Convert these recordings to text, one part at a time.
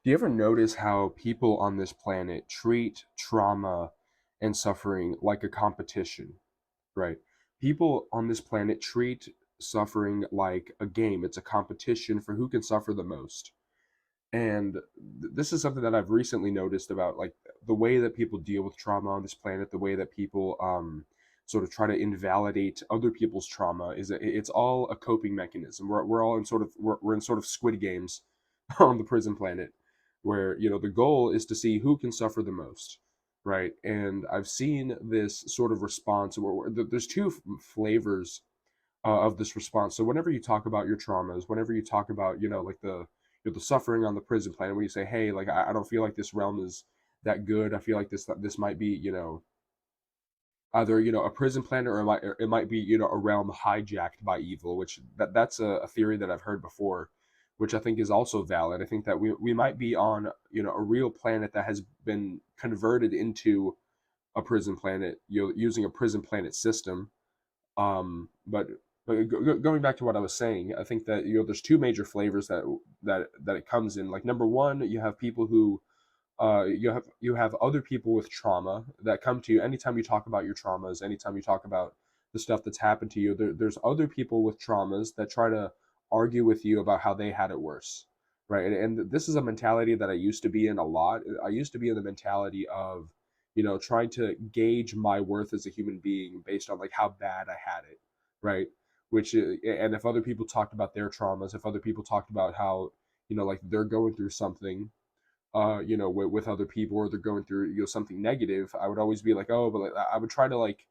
Do you ever notice how people on this planet treat trauma and suffering like a competition, right? People on this planet treat suffering like a game. It's a competition for who can suffer the most. And this is something that I've recently noticed about like the way that people deal with trauma on this planet, the way that people sort of try to invalidate other people's trauma is that it's all a coping mechanism. We're all in sort of we're in sort of Squid Games on the prison planet where the goal is to see who can suffer the most, right? And I've seen this sort of response where there's two flavors of this response. So whenever you talk about your traumas, whenever you talk about like the suffering on the prison planet, when you say, hey, like I don't feel like this realm is that good, I feel like this might be either a prison planet, or it might be a realm hijacked by evil, which that's a theory that I've heard before, which I think is also valid. I think that we might be on a real planet that has been converted into a prison planet, using a prison planet system. But going back to what I was saying, I think that there's two major flavors that it comes in. Like number one, you have people who you have other people with trauma that come to you anytime you talk about your traumas, anytime you talk about the stuff that's happened to you. There's other people with traumas that try to argue with you about how they had it worse, right? And this is a mentality that I used to be in a lot. I used to be in the mentality of trying to gauge my worth as a human being based on like how bad I had it, right? And if other people talked about their traumas, if other people talked about how like they're going through something with other people, or they're going through something negative, I would always be like, oh, but like, I would try to like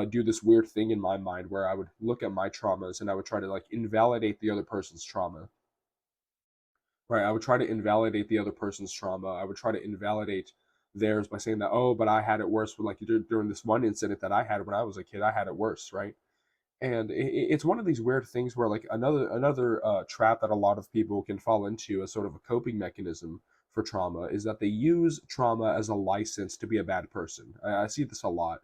do this weird thing in my mind where I would look at my traumas and I would try to like invalidate the other person's trauma, right? I would try to invalidate the other person's trauma. I would try to invalidate theirs by saying that, oh, but I had it worse with like during this one incident that I had when I was a kid, I had it worse, right? And it's one of these weird things where like another trap that a lot of people can fall into as sort of a coping mechanism for trauma is that they use trauma as a license to be a bad person. I see this a lot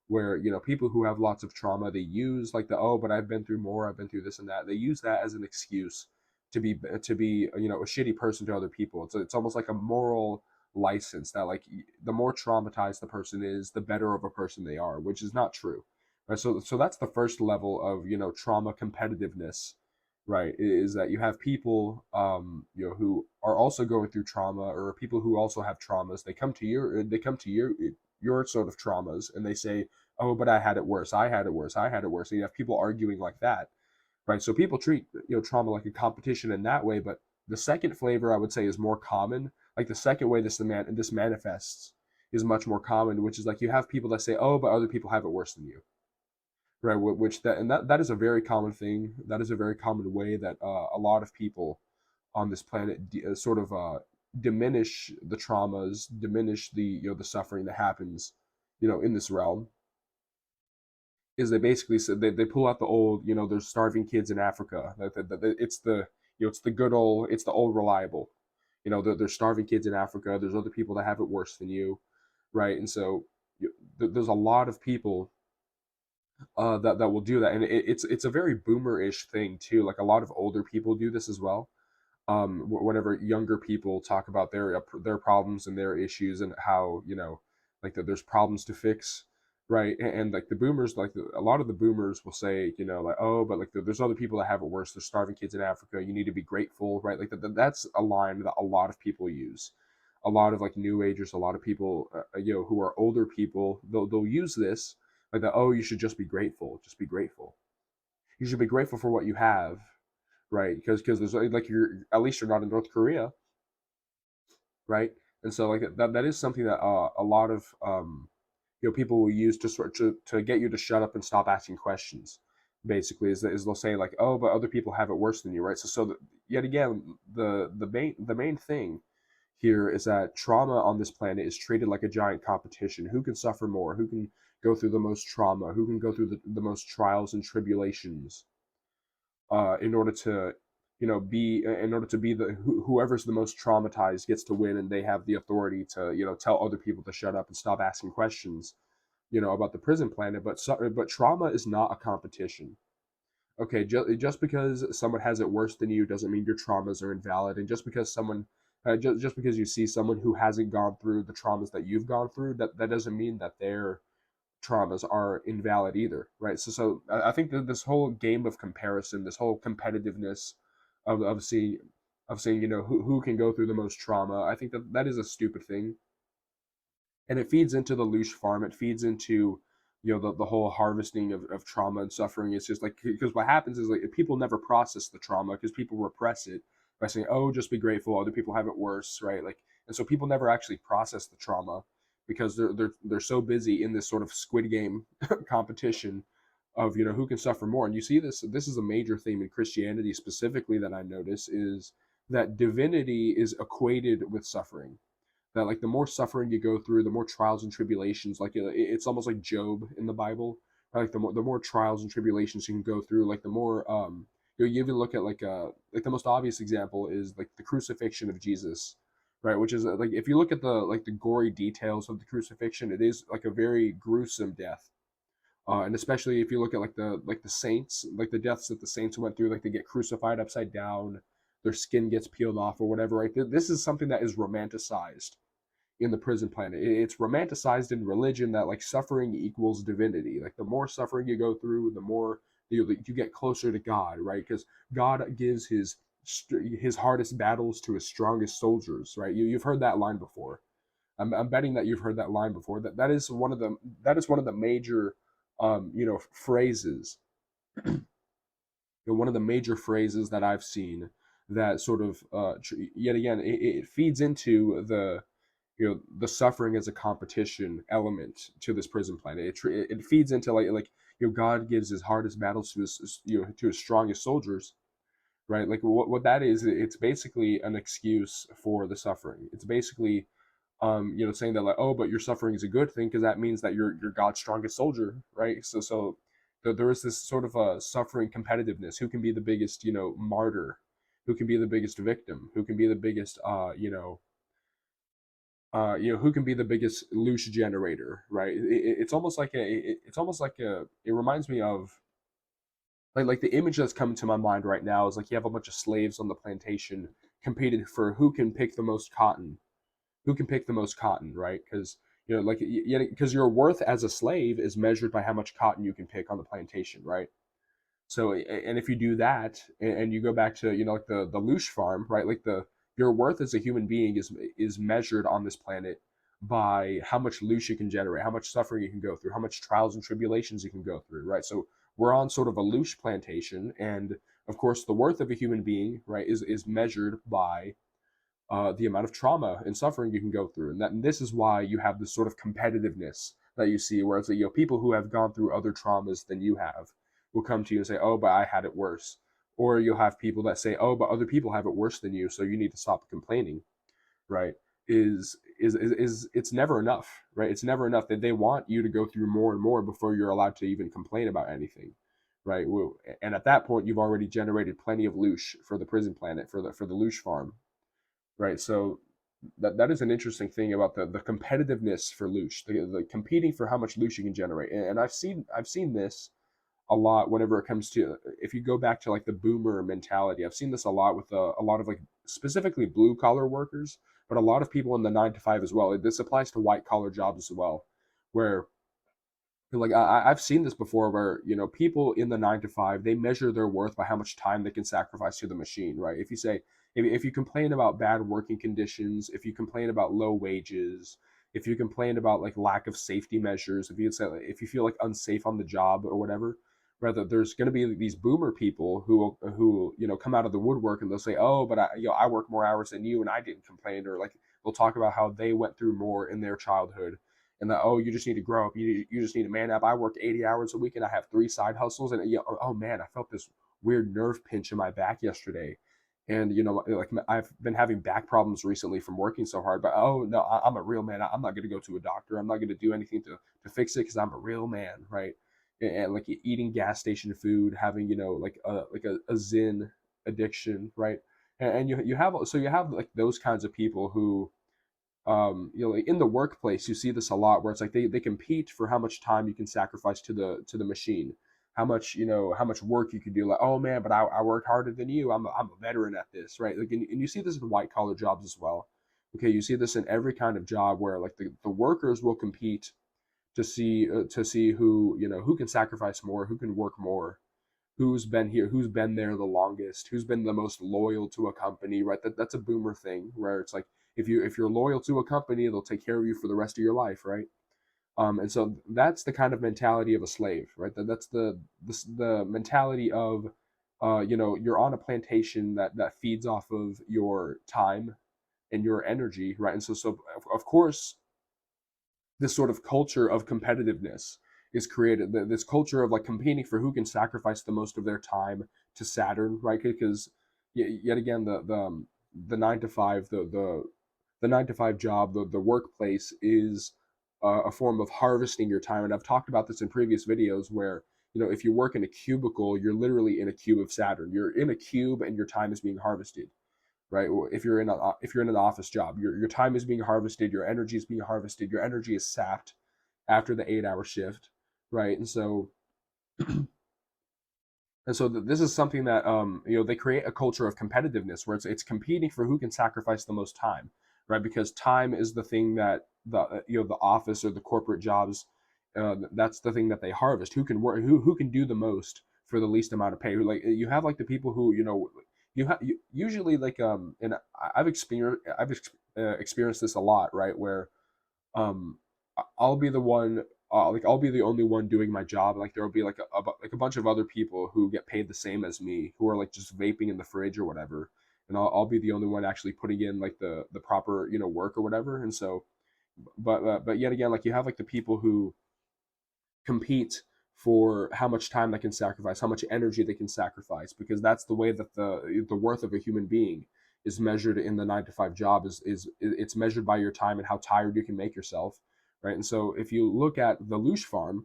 where people who have lots of trauma, they use like the, oh, but I've been through more, I've been through this and that, they use that as an excuse to be a shitty person to other people. It's almost like a moral license that like the more traumatized the person is, the better of a person they are, which is not true, right? So that's the first level of trauma competitiveness, right? Is that you have people who are also going through trauma, or people who also have traumas. They come to your sort of traumas, and they say, oh, but I had it worse, I had it worse, I had it worse. And you have people arguing like that, right? So people treat trauma like a competition in that way. But the second flavor I would say is more common. Like the second way this manifests is much more common, which is like you have people that say, oh, but other people have it worse than you, right? Which that is a very common thing. That is a very common way that a lot of people on this planet sort of diminish the traumas, diminish the suffering that happens in this realm. Is they basically said they pull out the old, there's starving kids in Africa. It's the it's the good old, it's the old reliable. There's starving kids in Africa. There's other people that have it worse than you, right? And so there's a lot of people that will do that, and it's a very boomer-ish thing too. Like a lot of older people do this as well. Whenever younger people talk about their problems and their issues, and how like that there's problems to fix, right? And like the boomers, like a lot of the boomers will say, like, oh, but like there's other people that have it worse. There's starving kids in Africa. You need to be grateful, right? Like that's a line that a lot of people use. A lot of like new agers, a lot of people, who are older people, they'll use this like that. Oh, you should just be grateful. Just be grateful. You should be grateful for what you have, right? Because there's like you're, at least you're not in North Korea, right? And so like that is something that a lot of people will use to to get you to shut up and stop asking questions. Basically, is they'll say like, oh, but other people have it worse than you, right? Yet again, the main thing here is that trauma on this planet is treated like a giant competition. Who can suffer more? Who can go through the most trauma? Who can go through the most trials and tribulations? In order to be the whoever's the most traumatized gets to win, and they have the authority to tell other people to shut up and stop asking questions about the prison planet. But trauma is not a competition. Okay, just because someone has it worse than you doesn't mean your traumas are invalid, and just because someone Just because you see someone who hasn't gone through the traumas that you've gone through, that doesn't mean that their traumas are invalid either, right? I think that this whole game of comparison, this whole competitiveness of seeing who can go through the most trauma, I think that is a stupid thing, and it feeds into the loosh farm. It feeds into the whole harvesting of trauma and suffering. It's just like, because what happens is, like, people never process the trauma because people repress it by saying, oh, just be grateful, other people have it worse, right? Like, and so people never actually process the trauma because they're so busy in this sort of Squid Game competition of who can suffer more. And you see this is a major theme in Christianity specifically that I notice, is that divinity is equated with suffering. That, like, the more suffering you go through, the more trials and tribulations, like, it's almost like Job in the Bible, right? Like, the more trials and tribulations you can go through, like, the more you even look at, like the most obvious example is like the crucifixion of Jesus, right? Which is, like, if you look at the gory details of the crucifixion, it is like a very gruesome death. And especially if you look at like the saints, like the deaths that the saints went through, like they get crucified upside down, their skin gets peeled off or whatever, right? This is something that is romanticized in the prison planet. It's romanticized in religion that, like, suffering equals divinity. Like, the more suffering you go through, the more you get closer to God, right? Because God gives his hardest battles to his strongest soldiers, right? You've heard that line before. I'm betting that you've heard that line before. That is one of the major phrases, one of the major phrases that I've seen that sort of yet again it feeds into the suffering as a competition element to this prison planet. It feeds into, like God gives his hardest battles to his strongest soldiers, right? Like, what that is, it's basically an excuse for the suffering. It's basically saying that, like, oh, but your suffering is a good thing because that means that you're God's strongest soldier, right? There is this sort of a suffering competitiveness. Who can be the biggest, martyr? Who can be the biggest victim? Who can be the biggest, who can be the biggest loosh generator, right? It reminds me of, like the image that's coming to my mind right now is, like, you have a bunch of slaves on the plantation competing for who can pick the most cotton, right? Because because your worth as a slave is measured by how much cotton you can pick on the plantation, right? So, and if you do that, and you go back to, like the loosh farm, right? Like, your worth as a human being is measured on this planet by how much loosh you can generate, how much suffering you can go through, how much trials and tribulations you can go through, right? So we're on sort of a loosh plantation, and of course the worth of a human being, right, is measured by the amount of trauma and suffering you can go through. And this is why you have this sort of competitiveness that you see, where it's like, people who have gone through other traumas than you have will come to you and say, oh, but I had it worse. Or you'll have people that say, oh, but other people have it worse than you, so you need to stop complaining, right? It's never enough, right? It's never enough. That they want you to go through more and more before you're allowed to even complain about anything, right? And at that point, you've already generated plenty of loosh for the prison planet, for the loosh farm, right? So that is an interesting thing about the competitiveness for loosh, the competing for how much loosh you can generate. And I've seen this a lot whenever it comes to, if you go back to, like, the boomer mentality. I've seen this a lot with a lot of, like, specifically blue collar workers, but a lot of people in the 9 to 5 as well. This applies to white collar jobs as well, where, like, I've seen this before, where people in the 9 to 5, they measure their worth by how much time they can sacrifice to the machine, right? If you say, if you complain about bad working conditions, if you complain about low wages, if you complain about, like, lack of safety measures, if you feel like unsafe on the job or whatever, rather, there's going to be these boomer people who come out of the woodwork, and they'll say, oh, but I work more hours than you and I didn't complain, or, like, they'll talk about how they went through more in their childhood, and that, oh, you just need to grow up, you just need to man up. I work 80 hours a week and I have 3 side hustles, and oh man, I felt this weird nerve pinch in my back yesterday, and like, I've been having back problems recently from working so hard, but oh no, I'm a real man. I'm not going to go to a doctor. I'm not going to do anything to fix it because I'm a real man, right? And, like, eating gas station food, having like a Zyn addiction, right? And you have like those kinds of people who, like, in the workplace, you see this a lot, where it's like they compete for how much time you can sacrifice to the machine. how much work you could do. Like, oh man, but I worked harder than you. I'm a veteran at this, right? Like, and you see this in white collar jobs as well. Okay, you see this in every kind of job where like the workers will compete to see who who can sacrifice more, who can work more, who's been here, who's been there the longest, who's been the most loyal to a company, right? That's a boomer thing where it's like if you're loyal to a company, they'll take care of you for the rest of your life, right? And so that's the kind of mentality of a slave, right? That's the mentality of, you're on a plantation that feeds off of your time and your energy, right? And so of course, this sort of culture of competitiveness is created. This culture of like competing for who can sacrifice the most of their time to Saturn, right? Because yet again, the 9 to 5, the 9 to 5 job, the workplace is a form of harvesting your time. And I've talked about this in previous videos where, if you work in a cubicle, you're literally in a cube of Saturn. You're in a cube and your time is being harvested, right? If you're in an office job, your time is being harvested, your energy is being harvested, your energy is sapped after the 8 hour shift, right? And so this is something that they create a culture of competitiveness where it's competing for who can sacrifice the most time, right? Because time is the thing that the office or the corporate jobs, that's the thing that they harvest. Who can work? Who can do the most for the least amount of pay? Like you have like the people who usually like and I've experienced this a lot, right? Where um I'll be the one like I'll be the only one doing my job. Like there'll be like like a bunch of other people who get paid the same as me who are like just vaping in the fridge or whatever, and I'll be the only one actually putting in like the proper work or whatever. And so but yet again, like you have like the people who compete for how much time they can sacrifice, how much energy they can sacrifice, because that's the way that the worth of a human being is measured in the 9 to 5 job. Is it's measured by your time and how tired you can make yourself, right? And so if you look at the loosh farm,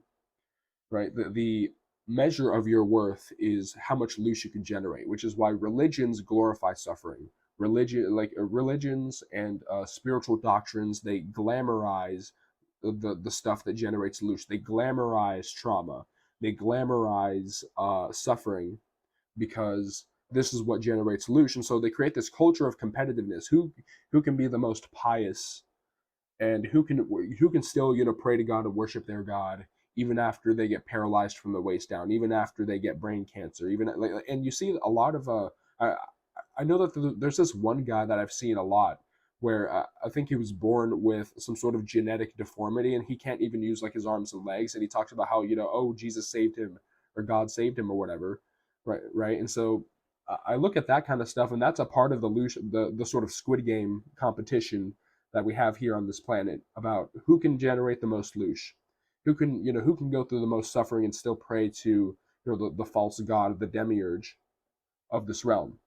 right, the measure of your worth is how much loosh you can generate, which is why religions glorify suffering. Religions and spiritual doctrines, they glamorize the stuff that generates loosh. They glamorize trauma. They glamorize suffering because this is what generates loosh. And so they create this culture of competitiveness. Who can be the most pious, and who can still pray to God and worship their God even after they get paralyzed from the waist down, even after they get brain cancer, even like, and you see a lot of I I know that there's this one guy that I've seen a lot where I think he was born with some sort of genetic deformity and he can't even use like his arms and legs, and he talks about how oh, Jesus saved him or God saved him or whatever, right. And so I look at that kind of stuff, and that's a part of the sort of Squid Game competition that we have here on this planet about who can generate the most loosh, who can go through the most suffering and still pray to the false god, the demiurge of this realm.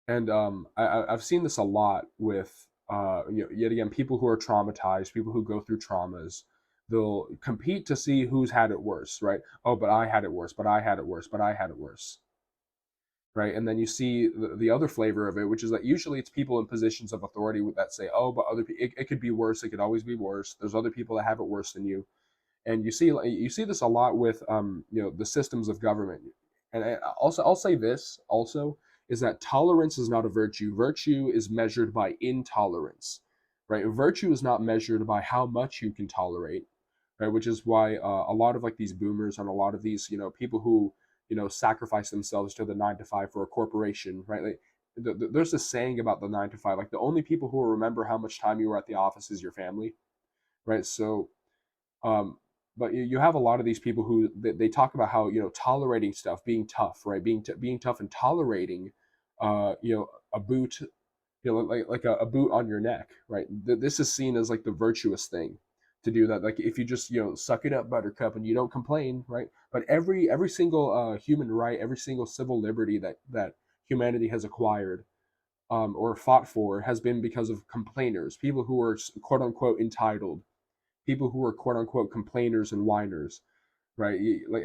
And I've seen this a lot with yet again, people who are traumatized, people who go through traumas. They'll compete to see who's had it worse, right? Oh, but I had it worse, but I had it worse, but I had it worse, right? And then you see the other flavor of it, which is that usually it's people in positions of authority that say, oh, but other people, it could be worse, it could always be worse, there's other people that have it worse than you. And you see this a lot with the systems of government. And also I'll say this also is that tolerance is not a virtue. Virtue is measured by intolerance, right? Virtue is not measured by how much you can tolerate, right? Which is why a lot of like these boomers and a lot of these people who sacrifice themselves to the 9 to 5 for a corporation, right? Like, there's this saying about the 9 to 5, like the only people who will remember how much time you were at the office is your family, right? So um, but you have a lot of these people who they talk about how tolerating stuff, being tough, right? Being tough and tolerating, a boot, like a boot on your neck, right? This is seen as like the virtuous thing to do that. Like if you just suck it up, Buttercup, and you don't complain, right? But every single human right, every single civil liberty that humanity has acquired or fought for has been because of complainers, people who are quote unquote entitled, people who are quote unquote complainers and whiners, right? Like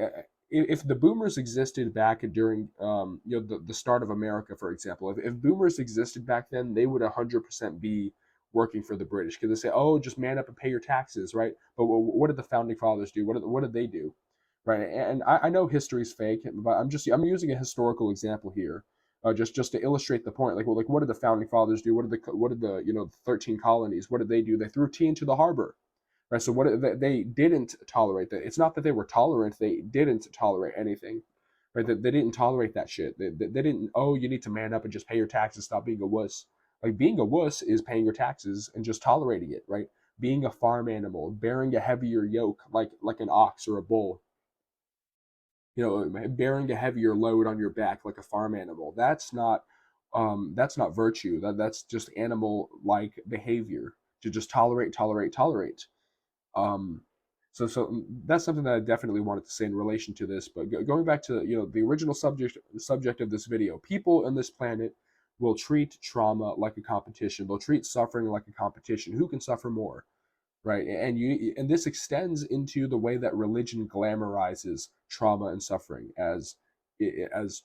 if the boomers existed back during the start of America, for example, if boomers existed back then, they would 100% be working for the British, because they say, oh, just man up and pay your taxes, right? But what did the founding fathers do? What did they do, right? And I know history's fake, but I'm using a historical example here, just to illustrate the point. Like what did the founding fathers do? What did the 13 colonies? What did they do? They threw tea into the harbor, right? So they didn't tolerate that. It's not that they were tolerant; they didn't tolerate anything, right? They didn't tolerate that shit. They didn't. Oh, you need to man up and just pay your taxes. Stop being a wuss. Like being a wuss is paying your taxes and just tolerating it, right? Being a farm animal, bearing a heavier yoke like an ox or a bull, bearing a heavier load on your back like a farm animal. That's not virtue. That's just animal like behavior to just tolerate. Um, so that's something that I definitely wanted to say in relation to this. But going back to the original subject of this video, people on this planet will treat trauma like a competition. They'll treat suffering like a competition. Who can suffer more, right? And this extends into the way that religion glamorizes trauma and suffering as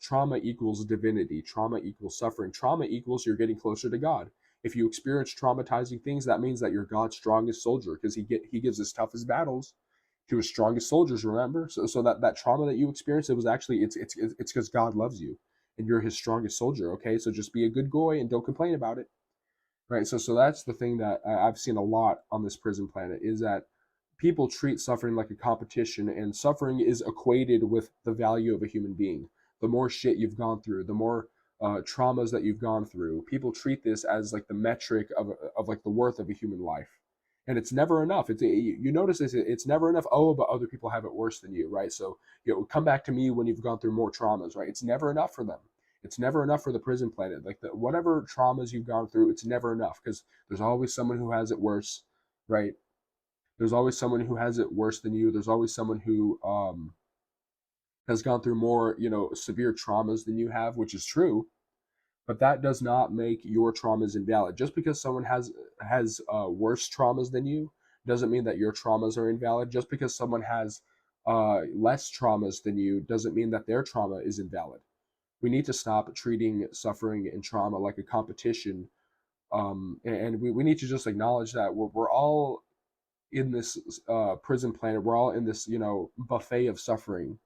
trauma equals divinity, trauma equals suffering, trauma equals you're getting closer to God. If you experience traumatizing things, that means that you're God's strongest soldier, because he gives his toughest battles to his strongest soldiers. Remember, so that trauma that you experience, it was actually it's because God loves you and you're his strongest soldier. Okay, so just be a good boy and don't complain about it, right? So that's the thing that I've seen a lot on this prison planet, is that people treat suffering like a competition, and suffering is equated with the value of a human being. The more shit you've gone through, the more traumas that you've gone through, people treat this as like the metric of like the worth of a human life. And it's never enough. You notice this, it's never enough. Oh, but other people have it worse than you, right? So come back to me when you've gone through more traumas, right? It's never enough for them. It's never enough for the prison planet. Like whatever traumas you've gone through, it's never enough, because there's always someone who has it worse, right? There's always someone who has it worse than you. There's always someone who has gone through more, severe traumas than you have, which is true. But that does not make your traumas invalid. Just because someone has worse traumas than you doesn't mean that your traumas are invalid. Just because someone has less traumas than you doesn't mean that their trauma is invalid. We need to stop treating suffering and trauma like a competition, and we need to just acknowledge that we're all in this prison planet. We're all in this buffet of suffering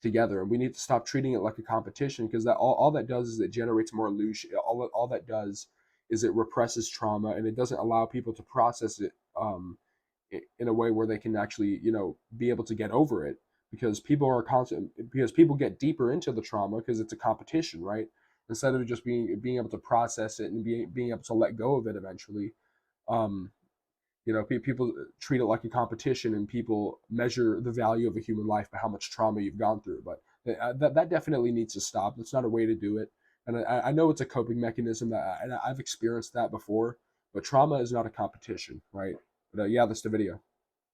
together, and we need to stop treating it like a competition, because that all that does is it generates more loosh. All that does is it represses trauma, and it doesn't allow people to process it in a way where they can actually be able to get over it, because people get deeper into the trauma because it's a competition, right? Instead of just being able to process it and being able to let go of it eventually. um People treat it like a competition, and people measure the value of a human life by how much trauma you've gone through. But that definitely needs to stop. That's not a way to do it. And I know it's a coping mechanism, and I've experienced that before. But trauma is not a competition, right? But yeah, that's the video.